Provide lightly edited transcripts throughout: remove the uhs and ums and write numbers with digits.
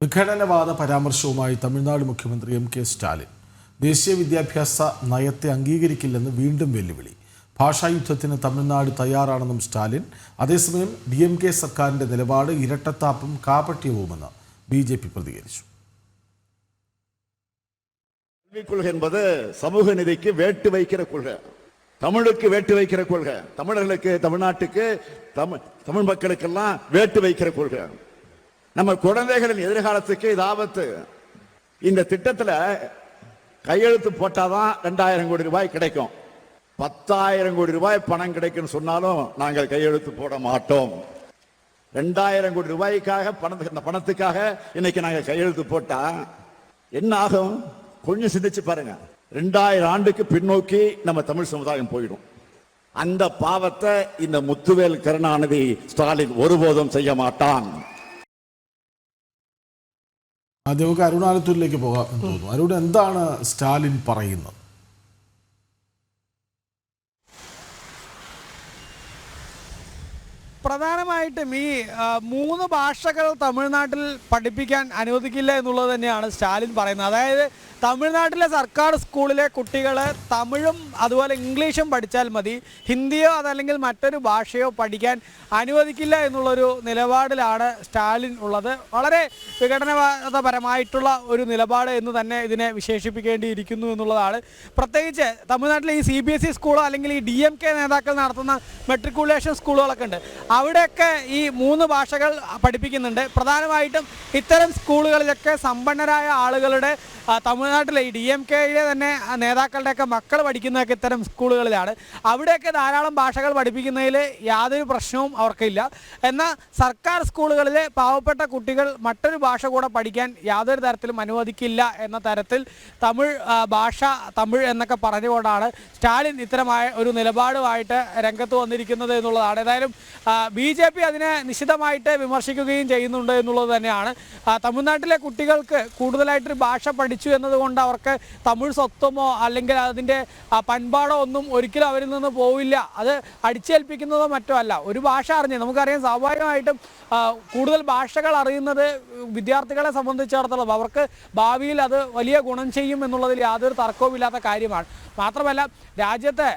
വിഘടനവാദ പരാമർശവുമായി തമിഴ്നാട് മുഖ്യമന്ത്രി എം.കെ. സ്റ്റാലിൻ ദേശീയ വിദ്യാഭ്യാസ നയത്തെ അംഗീകരിക്കില്ലെന്ന് വീണ്ടും വെല്ലുവിളി. ഭാഷായുദ്ധത്തിന് തമിഴ്നാട് തയ്യാറാണെന്നും സ്റ്റാലിൻ. അതേസമയം DMK സർക്കാരിന്റെ നിലപാട് ഇരട്ടത്താപ്പും കാപട്യവുമെന്ന് BJP പ്രതികരിച്ചു. கொள்கை என்பது சமூக நீதிக்கு வேட்டு வைக்கிற கொள்கை, தமிழுக்கு வேட்டு வைக்கிற கொள்கை, தமிழர்களுக்கு, தமிழ்நாட்டுக்கு, தமிழ் மக்களுக்கெல்லாம் வேட்டு வைக்கிற கொள்கை. நம்ம குழந்தைகளின் எதிர்காலத்துக்கு இது ஆபத்து. இந்த திட்டத்துல கையெழுத்து போட்டாதான் 2000 கோடி ரூபாய் கிடைக்கும். 10,000 கோடி ரூபாய் பணம் கிடைக்கும் சொன்னாலும் நாங்கள் கையெழுத்து போட மாட்டோம். 2000 கோடி ரூபாய்க்காக பணத்துக்காக இன்னைக்கு நாங்கள் கையெழுத்து போட்டா என்ன ஆகும்? கொஞ்சம் சிந்திச்சு பாருங்க. 2000 ஆண்டுக்கு பின்னோக்கி நம்ம தமிழ் சமுதாயம் போயிடும். அந்த பாவத்தை இந்த முத்துவேல் கருணாநிதி ஸ்டாலின் ஒருபோதும் செய்ய மாட்டான். ആദ്യം നമുക്ക് അരുൺ ആലത്തൂരിലേക്ക് പോകാം എന്ന് തോന്നുന്നു. അരുൺ, എന്താണ് സ്റ്റാലിൻ പറയുന്നത്? പ്രധാനമായിട്ടും ഈ 3 ഭാഷകൾ തമിഴ്നാട്ടിൽ പഠിപ്പിക്കാൻ അനുവദിക്കില്ല എന്നുള്ളത് തന്നെയാണ് സ്റ്റാലിൻ പറയുന്നത്. അതായത് തമിഴ്നാട്ടിലെ സർക്കാർ സ്കൂളിലെ കുട്ടികൾ തമിഴും അതുപോലെ ഇംഗ്ലീഷും പഠിച്ചാൽ മതി, ഹിന്ദിയോ അതല്ലെങ്കിൽ മറ്റൊരു ഭാഷയോ പഠിക്കാൻ അനുവദിക്കില്ല എന്നുള്ളൊരു നിലപാടിലാണ് സ്റ്റാലിൻ ഉള്ളത്. വളരെ വിഘടനവാദപരമായിട്ടുള്ള ഒരു നിലപാട് എന്ന് തന്നെ ഇതിനെ വിശേഷിപ്പിക്കേണ്ടിയിരിക്കുന്നു എന്നുള്ളതാണ്. പ്രത്യേകിച്ച് തമിഴ്നാട്ടിലെ ഈ CBSE സ്കൂളോ അല്ലെങ്കിൽ ഈ DMK നേതാക്കൾ നടത്തുന്ന മെട്രിക്കുലേഷൻ സ്കൂളുകളൊക്കെ ഉണ്ട്. അവിടെയൊക്കെ ഈ 3 ഭാഷകൾ പഠിപ്പിക്കുന്നുണ്ട്. പ്രധാനമായിട്ടും ഇത്തരം സ്കൂളുകളിലൊക്കെ സമ്പന്നരായ ആളുകളുടെ തമിഴ്നാട്ടിലെ ഈ DMKയിലെ തന്നെ നേതാക്കളുടെയൊക്കെ മക്കൾ പഠിക്കുന്നതൊക്കെ ഇത്തരം സ്കൂളുകളിലാണ്. അവിടെയൊക്കെ ധാരാളം ഭാഷകൾ പഠിപ്പിക്കുന്നതിൽ യാതൊരു പ്രശ്നവും അവർക്കില്ല. എന്നാൽ സർക്കാർ സ്കൂളുകളിലെ പാവപ്പെട്ട കുട്ടികൾ മറ്റൊരു ഭാഷ കൂടെ പഠിക്കാൻ യാതൊരു തരത്തിലും അനുവദിക്കില്ല എന്ന തരത്തിൽ തമിഴ് എന്നൊക്കെ പറഞ്ഞുകൊണ്ടാണ് സ്റ്റാലിൻ ഇത്തരമായ ഒരു നിലപാടുമായിട്ട് രംഗത്ത് വന്നിരിക്കുന്നത് എന്നുള്ളതാണ്. ഏതായാലും BJP അതിനെ നിശിതമായിട്ട് വിമർശിക്കുകയും ചെയ്യുന്നുണ്ട് എന്നുള്ളത് തന്നെയാണ്. തമിഴ്നാട്ടിലെ കുട്ടികൾക്ക് കൂടുതലായിട്ടൊരു ഭാഷ പഠിച്ചു എന്നതുകൊണ്ട് അവർക്ക് തമിഴ് സ്വത്വമോ അല്ലെങ്കിൽ അതിൻ്റെ പண்பாടോ ഒന്നും ഒരിക്കലും അവരിൽ നിന്ന് പോവില്ല. അത് അടിച്ചേൽപ്പിക്കുന്നതോ മറ്റോ അല്ല. ഒരു ഭാഷ അറിഞ്ഞ് നമുക്കറിയാം, സ്വാഭാവികമായിട്ടും കൂടുതൽ ഭാഷകൾ അറിയുന്നത് വിദ്യാർത്ഥികളെ സംബന്ധിച്ചിടത്തോളം അവർക്ക് ഭാവിയിൽ അത് വലിയ ഗുണം ചെയ്യും എന്നുള്ളതിൽ യാതൊരു തർക്കവുമില്ലാത്ത കാര്യമാണ്. മാത്രമല്ല, രാജ്യത്തെ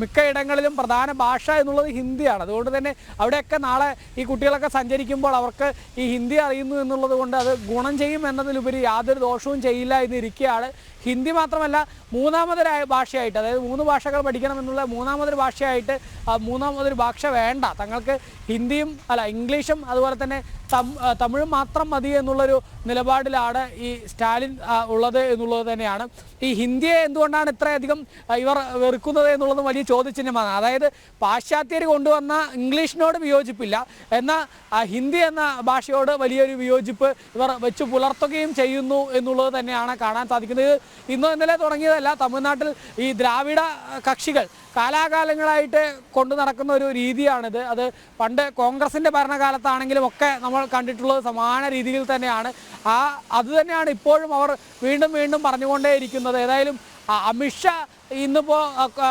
മിക്കയിടങ്ങളിലും പ്രധാന ഭാഷ എന്നുള്ളത് ഹിന്ദിയാണ്. അതുകൊണ്ട് തന്നെ അവിടെയൊക്കെ നാളെ ഈ കുട്ടികളൊക്കെ സഞ്ചരിക്കുമ്പോൾ അവർക്ക് ഈ ഹിന്ദി അറിയുന്നു എന്നുള്ളത് കൊണ്ട് അത് ഗുണം ചെയ്യും എന്നതിലുപരി യാതൊരു ദോഷവും ചെയ്യില്ല എന്നിരിക്കുകയാണ്. ഹിന്ദി മാത്രമല്ല, മൂന്നാമതൊരു ഭാഷയായിട്ട്, അതായത് 3 ഭാഷകൾ പഠിക്കണമെന്നുള്ള മൂന്നാമതൊരു ഭാഷയായിട്ട് മൂന്നാമതൊരു ഭാഷ വേണ്ട, തങ്ങൾക്ക് ഹിന്ദിയും ഇംഗ്ലീഷും അതുപോലെ തന്നെ തമിഴും മാത്രം മതി എന്നുള്ളൊരു നിലപാടിലാണ് ഈ സ്റ്റാലിൻ ഉള്ളത് എന്നുള്ളത് തന്നെയാണ്. ഈ ഹിന്ദിയെ എന്തുകൊണ്ടാണ് ഇത്രയധികം ഇവർ വെറുക്കുന്നത് എന്നുള്ളത് വലിയ ചോദ്യചിഹ്നമാണ്. അതായത് പാശ്ചാത്യർ കൊണ്ടുവന്ന ഇംഗ്ലീഷിനോട് വിയോജിപ്പില്ല, എന്നാൽ ഹിന്ദി എന്ന ഭാഷയോട് വലിയൊരു വിയോജിപ്പ് ഇവർ വെച്ച് പുലർത്തുകയും ചെയ്യുന്നു എന്നുള്ളത് തന്നെയാണ് കാണാൻ സാധിക്കുന്നത്. ഇന്നോ ഇന്നലെ തുടങ്ങിയതല്ല. തമിഴ്നാട്ടിൽ ഈ ദ്രാവിഡ കക്ഷികൾ കാലാകാലങ്ങളായിട്ട് കൊണ്ടു നടക്കുന്ന ഒരു രീതിയാണിത്. അത് പണ്ട് കോൺഗ്രസിൻ്റെ ഭരണകാലത്താണെങ്കിലും ഒക്കെ നമ്മൾ കണ്ടിട്ടുള്ളത് സമാന രീതിയിൽ തന്നെയാണ്. അതുതന്നെയാണ് ഇപ്പോഴും അവർ വീണ്ടും വീണ്ടും പറഞ്ഞുകൊണ്ടേയിരിക്കുന്നത്. ഏതായാലും അമിത്ഷാ ഇന്നിപ്പോൾ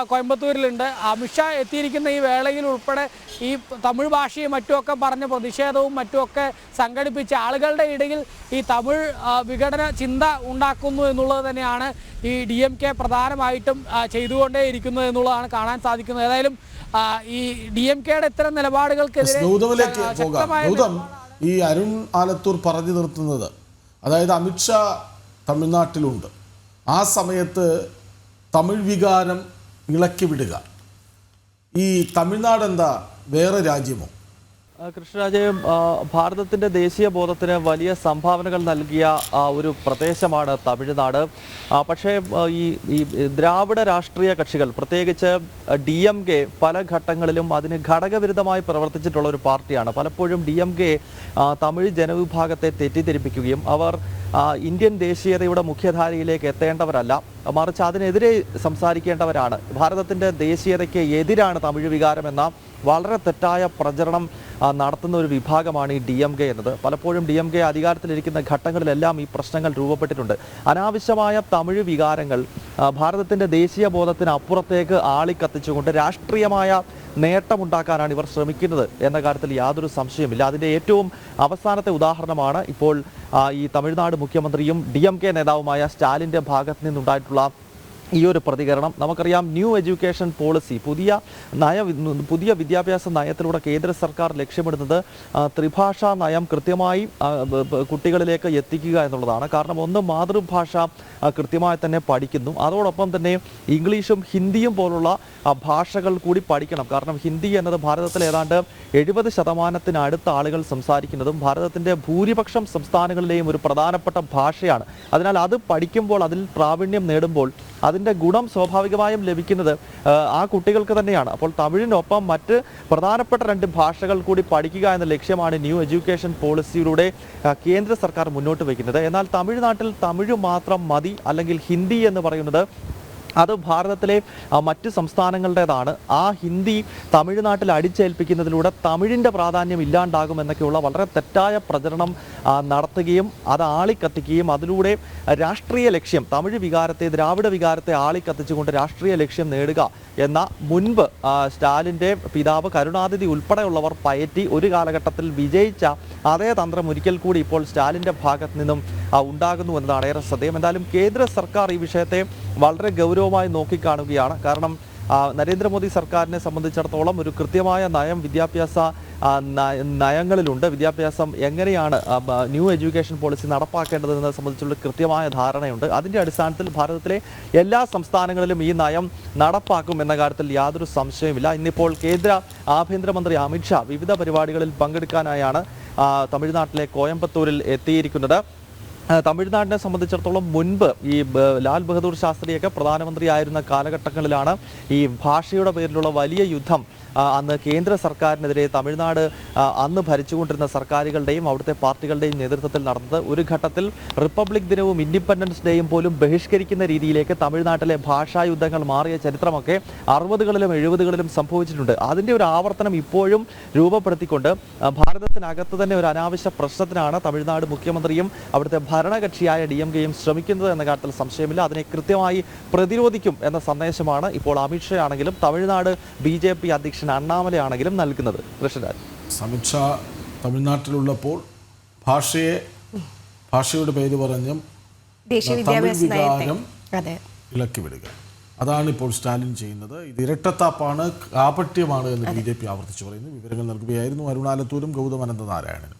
കോയമ്പത്തൂരിലുണ്ട്. അമിത്ഷാ എത്തിയിരിക്കുന്ന ഈ വേളയിൽ ഉൾപ്പെടെ ഈ തമിഴ് ഭാഷയും മറ്റുമൊക്കെ പറഞ്ഞ പ്രതിഷേധവും മറ്റുമൊക്കെ സംഘടിപ്പിച്ച ആളുകളുടെ ഇടയിൽ ഈ തമിഴ് വിഘടന ചിന്ത ഉണ്ടാക്കുന്നു എന്നുള്ളത് തന്നെയാണ് ഈ DMK പ്രധാനമായിട്ടും ചെയ്തുകൊണ്ടേയിരിക്കുന്നത് എന്നുള്ളതാണ് കാണാൻ സാധിക്കുന്നത്. ഏതായാലും ഈ DMKയുടെ ഇത്തരം നിലപാടുകൾക്കെതിരെ ഈ അരുൺ ആലത്തൂർ പറഞ്ഞു നിർത്തുന്നത്, അതായത് അമിത്ഷാ തമിഴ്നാട്ടിലുണ്ട്, ആ സമയത്ത് തമിഴ് വികാരം ഇളക്കി വിടുക, ഈ തമിഴ്നാട് എന്താ വേറെ രാജ്യമോ? കൃഷ്ണരാജ്, ഭാരതത്തിൻ്റെ ദേശീയ ബോധത്തിന് വലിയ സംഭാവനകൾ നൽകിയ ഒരു പ്രദേശമാണ് തമിഴ്നാട്. പക്ഷേ ഈ ദ്രാവിഡ രാഷ്ട്രീയ കക്ഷികൾ, പ്രത്യേകിച്ച് DMK, പല ഘട്ടങ്ങളിലും അതിന് ഘടകവിരുദ്ധമായി പ്രവർത്തിച്ചിട്ടുള്ള ഒരു പാർട്ടിയാണ്. പലപ്പോഴും DMK തമിഴ് ജനവിഭാഗത്തെ തെറ്റിദ്ധരിപ്പിക്കുകയും അവർ ഇന്ത്യൻ ദേശീയതയുടെ മുഖ്യധാരയിലേക്ക് എത്തേണ്ടവരല്ല, മറിച്ച് അതിനെതിരെ സംസാരിക്കേണ്ടവരാണ്. ഭാരതത്തിൻ്റെ ദേശീയതയ്ക്ക് എതിരാണ് തമിഴ് വികാരമെന്ന വളരെ തെറ്റായ പ്രചരണം നടത്തുന്ന ഒരു വിഭാഗമാണ് ഈ DMK എന്നത്. പലപ്പോഴും DMK അധികാരത്തിലിരിക്കുന്ന ഘട്ടങ്ങളിലെല്ലാം ഈ പ്രശ്നങ്ങൾ രൂപപ്പെട്ടിട്ടുണ്ട്. അനാവശ്യമായ തമിഴ് വികാരങ്ങൾ ഭാരതത്തിൻ്റെ ദേശീയ ബോധത്തിന് അപ്പുറത്തേക്ക് ആളിക്കത്തിച്ചുകൊണ്ട് രാഷ്ട്രീയമായ നേട്ടമുണ്ടാക്കാനാണ് ഇവർ ശ്രമിക്കുന്നത് എന്ന കാര്യത്തിൽ യാതൊരു സംശയമില്ല. അതിൻ്റെ ഏറ്റവും അവസാനത്തെ ഉദാഹരണമാണ് ഇപ്പോൾ ഈ തമിഴ്നാട് മുഖ്യമന്ത്രിയും DMK നേതാവുമായ സ്റ്റാലിൻ്റെ ഭാഗത്ത് നിന്നുണ്ടായിട്ടുള്ള ഈ ഒരു പ്രതികരണം. നമുക്കറിയാം, ന്യൂ എഡ്യൂക്കേഷൻ പോളിസി, പുതിയ വിദ്യാഭ്യാസ നയത്തിലൂടെ കേന്ദ്ര സർക്കാർ ലക്ഷ്യമിടുന്നത് ത്രിഭാഷാ നയം കൃത്യമായി കുട്ടികളിലേക്ക് എത്തിക്കുക എന്നുള്ളതാണ്. കാരണം ഒന്ന്, മാതൃഭാഷ കൃത്യമായി തന്നെ പഠിക്കുന്നു, അതോടൊപ്പം തന്നെ ഇംഗ്ലീഷും ഹിന്ദിയും പോലുള്ള ഭാഷകൾ കൂടി പഠിക്കണം. കാരണം ഹിന്ദി എന്നത് ഭാരതത്തിൽ ഏതാണ്ട് 70% ആളുകൾ സംസാരിക്കുന്നതും ഭാരതത്തിൻ്റെ ഭൂരിപക്ഷം സംസ്ഥാനങ്ങളിലെയും ഒരു പ്രധാനപ്പെട്ട ഭാഷയാണ്. അതിനാൽ അത് പഠിക്കുമ്പോൾ, അതിൽ പ്രാവീണ്യം നേടുമ്പോൾ അതിൻ്റെ ഗുണം സ്വാഭാവികമായും ലഭിക്കുന്നത് ആ കുട്ടികൾക്ക് തന്നെയാണ്. അപ്പോൾ തമിഴിനൊപ്പം മറ്റ് പ്രധാനപ്പെട്ട 2 ഭാഷകൾ കൂടി പഠിക്കുക എന്ന ലക്ഷ്യമാണ് ന്യൂ എഡ്യൂക്കേഷൻ പോളിസിയിലൂടെ കേന്ദ്ര സർക്കാർ മുന്നോട്ട് വയ്ക്കുന്നത്. എന്നാൽ തമിഴ്നാട്ടിൽ തമിഴ് മാത്രം മതി, അല്ലെങ്കിൽ ഹിന്ദി എന്ന് പറയുന്നത് അത് ഭാരതത്തിലെ മറ്റ് സംസ്ഥാനങ്ങളുടേതാണ്. ആ ഹിന്ദി തമിഴ്നാട്ടിൽ അടിച്ചേൽപ്പിക്കുന്നതിലൂടെ തമിഴിൻ്റെ പ്രാധാന്യം ഇല്ലാണ്ടാകുമെന്നൊക്കെയുള്ള വളരെ തെറ്റായ പ്രചരണം നടത്തുകയും അത് ആളിക്കത്തിക്കുകയും അതിലൂടെ രാഷ്ട്രീയ ലക്ഷ്യം, തമിഴ് വികാരത്തെ, ദ്രാവിഡ വികാരത്തെ ആളിക്കത്തിച്ചുകൊണ്ട് രാഷ്ട്രീയ ലക്ഷ്യം നേടുക എന്ന മുൻപ് സ്റ്റാലിൻ്റെ പിതാവ് കരുണാനിധി ഉൾപ്പെടെയുള്ളവർ പയറ്റി ഒരു കാലഘട്ടത്തിൽ വിജയിച്ച അതേ തന്ത്രം ഒരിക്കൽ കൂടി ഇപ്പോൾ സ്റ്റാലിൻ്റെ ഭാഗത്ത് നിന്നും ഉണ്ടാകുന്നു എന്നതാണ് ഏറെ ശ്രദ്ധേയം. എന്തായാലും കേന്ദ്ര സർക്കാർ ഈ വിഷയത്തെ വളരെ ഗൗരവമായി നോക്കിക്കാണുകയാണ്. കാരണം നരേന്ദ്രമോദി സർക്കാരിനെ സംബന്ധിച്ചിടത്തോളം ഒരു കൃത്യമായ നയം വിദ്യാഭ്യാസ നയങ്ങളിലുണ്ട്. വിദ്യാഭ്യാസം എങ്ങനെയാണ് ന്യൂ എഡ്യൂക്കേഷൻ പോളിസി നടപ്പാക്കേണ്ടതെന്നത് സംബന്ധിച്ചുള്ള കൃത്യമായ ധാരണയുണ്ട്. അതിൻ്റെ അടിസ്ഥാനത്തിൽ ഭാരതത്തിലെ എല്ലാ സംസ്ഥാനങ്ങളിലും ഈ നയം നടപ്പാക്കും എന്ന കാര്യത്തിൽ യാതൊരു സംശയവുമില്ല. ഇന്നിപ്പോൾ കേന്ദ്ര ആഭ്യന്തരമന്ത്രി അമിത്ഷാ വിവിധ പരിപാടികളിൽ പങ്കെടുക്കാനായാണ് തമിഴ്നാട്ടിലെ കോയമ്പത്തൂരിൽ എത്തിയിരിക്കുന്നത്. തമിഴ്നാടിനെ സംബന്ധിച്ചിടത്തോളം മുൻപ് ഈ ലാൽ ബഹദൂർ ശാസ്ത്രിയൊക്കെ പ്രധാനമന്ത്രിയായിരുന്ന കാലഘട്ടങ്ങളിലാണ് ഈ ഭാഷയുടെ പേരിലുള്ള വലിയ യുദ്ധം അന്ന് കേന്ദ്ര സർക്കാരിനെതിരെ തമിഴ്നാട് അന്ന് ഭരിച്ചുകൊണ്ടിരുന്ന സർക്കാരുകളുടെയും അവിടുത്തെ പാർട്ടികളുടെയും നേതൃത്വത്തിൽ നടന്നത്. ഒരു ഘട്ടത്തിൽ റിപ്പബ്ലിക് ദിനവും ഇൻഡിപെൻഡൻസ് ഡേയും പോലും ബഹിഷ്കരിക്കുന്ന രീതിയിലേക്ക് തമിഴ്നാട്ടിലെ ഭാഷാ യുദ്ധങ്ങൾ മാറിയ ചരിത്രമൊക്കെ 60കളിലും 70കളിലും സംഭവിച്ചിട്ടുണ്ട്. അതിൻ്റെ ഒരു ആവർത്തനം ഇപ്പോഴും രൂപപ്പെടുത്തിക്കൊണ്ട് ഭാരതത്തിനകത്ത് തന്നെ ഒരു അനാവശ്യ പ്രശ്നത്തിനാണ് തമിഴ്നാട് മുഖ്യമന്ത്രിയും അവിടുത്തെ ഭരണകക്ഷിയായ DMKയും ശ്രമിക്കുന്നത് എന്ന കാര്യത്തിൽ സംശയമില്ല. അതിനെ കൃത്യമായി പ്രതിരോധിക്കും എന്ന സന്ദേശമാണ് ഇപ്പോൾ അമിത്ഷാ ആണെങ്കിലും തമിഴ്നാട് BJP അധ്യക്ഷൻ അണ്ണാമല ആണെങ്കിലും നൽകുന്നത്. കൃഷ്ണരാജ്, അമിത്ഷാ തമിഴ്നാട്ടിലുള്ളപ്പോൾ ഭാഷയുടെ പേര് പറഞ്ഞും തമിഴ് വികാരം ഇളക്കി വിടുക, അതാണ് ഇപ്പോൾ സ്റ്റാലിൻ ചെയ്യുന്നത്. ഇത് ഇരട്ടത്താപ്പാണ്, കാപട്യമാണ് എന്ന് BJP ആവർത്തിച്ചു പറയുന്നു. വിവരങ്ങൾ നൽകുകയായിരുന്നു അരുണാലത്തൂരും ഗൗതം അനന്തനാരായണനും.